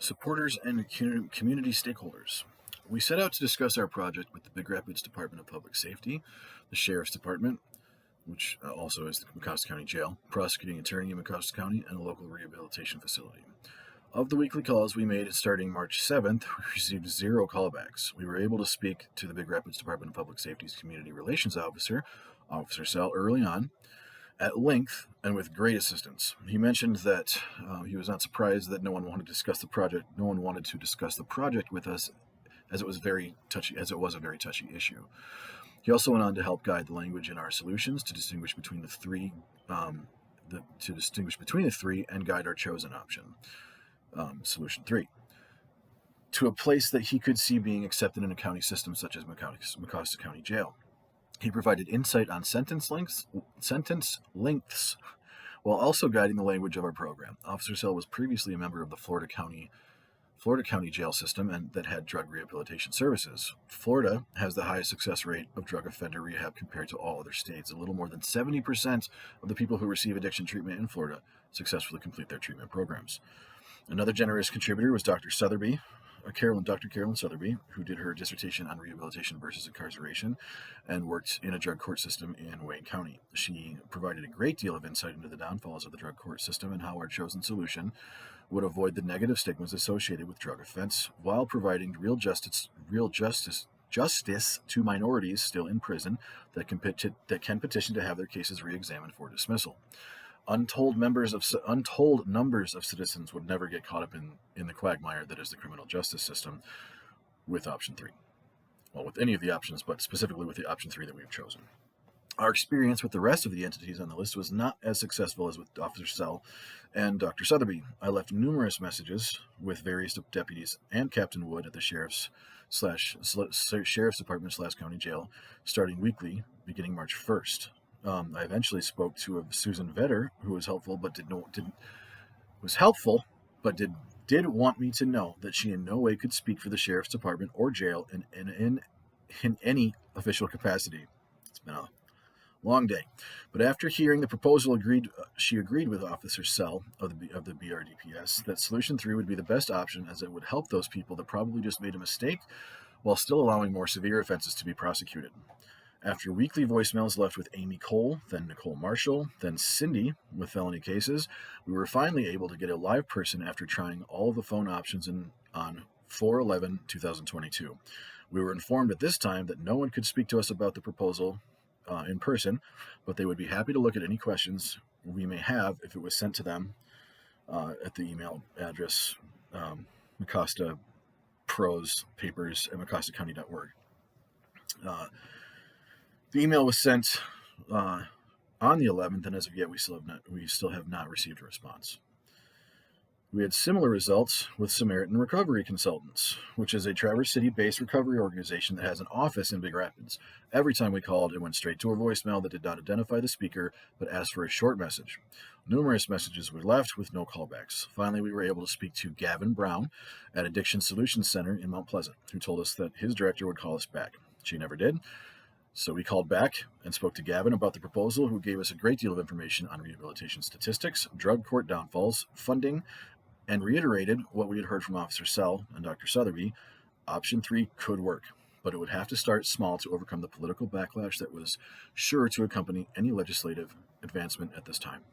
Supporters and community stakeholders. We set out to discuss our project with the Big Rapids Department of Public Safety, the Sheriff's Department, which also is the Mecosta County Jail, prosecuting attorney in Mecosta County, and a local rehabilitation facility. Of the weekly calls we made starting March 7th, we received 0 callbacks. We were able to speak to the Big Rapids Department of Public Safety's Community Relations Officer, Officer Sell, early on, at length and with great assistance. He mentioned that he was not surprised that no one wanted to discuss the project. No one wanted to discuss the project with us, as it was a very touchy issue. He also went on to help guide the language in our solutions to distinguish between the three, and guide our chosen option, solution 3, to a place that he could see being accepted in a county system such as Mecosta County Jail. He provided insight on sentence lengths, while also guiding the language of our program. Officer Sell was previously a member of the Florida County jail system and that had drug rehabilitation services. Florida has the highest success rate of drug offender rehab compared to all other states. A little more than 70% of the people who receive addiction treatment in Florida successfully complete their treatment programs. Another generous contributor was Dr. Carolyn Sotheby, who did her dissertation on rehabilitation versus incarceration and worked in a drug court system in Wayne County. She provided a great deal of insight into the downfalls of the drug court system and how our chosen solution would avoid the negative stigmas associated with drug offense while providing real justice to minorities still in prison that can petition to have their cases re-examined for dismissal. Untold numbers of citizens would never get caught up in the quagmire that is the criminal justice system with option 3. Well, with any of the options, but specifically with the option 3 that we've chosen. Our experience with the rest of the entities on the list was not as successful as with Officer Sell and Dr. Sotheby. I left numerous messages with various deputies and Captain Wood at the Sheriff's Department / County Jail, starting weekly, beginning March 1st. I eventually spoke to Susan Vetter, who was helpful, but did want me to know that she in no way could speak for the Sheriff's Department or jail in any official capacity. It's been a long day, but after hearing the proposal, she agreed with Officer Sell of the BRDPS that Solution 3 would be the best option, as it would help those people that probably just made a mistake, while still allowing more severe offenses to be prosecuted. After weekly voicemails left with Amy Cole, then Nicole Marshall, then Cindy with felony cases, we were finally able to get a live person after trying all of the phone options on 4/11/2022. We were informed at this time that no one could speak to us about the proposal in person, but they would be happy to look at any questions we may have if it was sent to them at the email address Mecosta Pros Papers at mecostacounty.org. The email was sent on the 11th, and as of yet, we still have not received a response. We had similar results with Samaritan Recovery Consultants, which is a Traverse City-based recovery organization that has an office in Big Rapids. Every time we called, it went straight to a voicemail that did not identify the speaker, but asked for a short message. Numerous messages were left with no callbacks. Finally, we were able to speak to Gavin Brown at Addiction Solutions Center in Mount Pleasant, who told us that his director would call us back. She never did. So we called back and spoke to Gavin about the proposal, who gave us a great deal of information on rehabilitation statistics, drug court downfalls, funding, and reiterated what we had heard from Officer Sell and Dr. Sotheby. Option 3 could work, but it would have to start small to overcome the political backlash that was sure to accompany any legislative advancement at this time.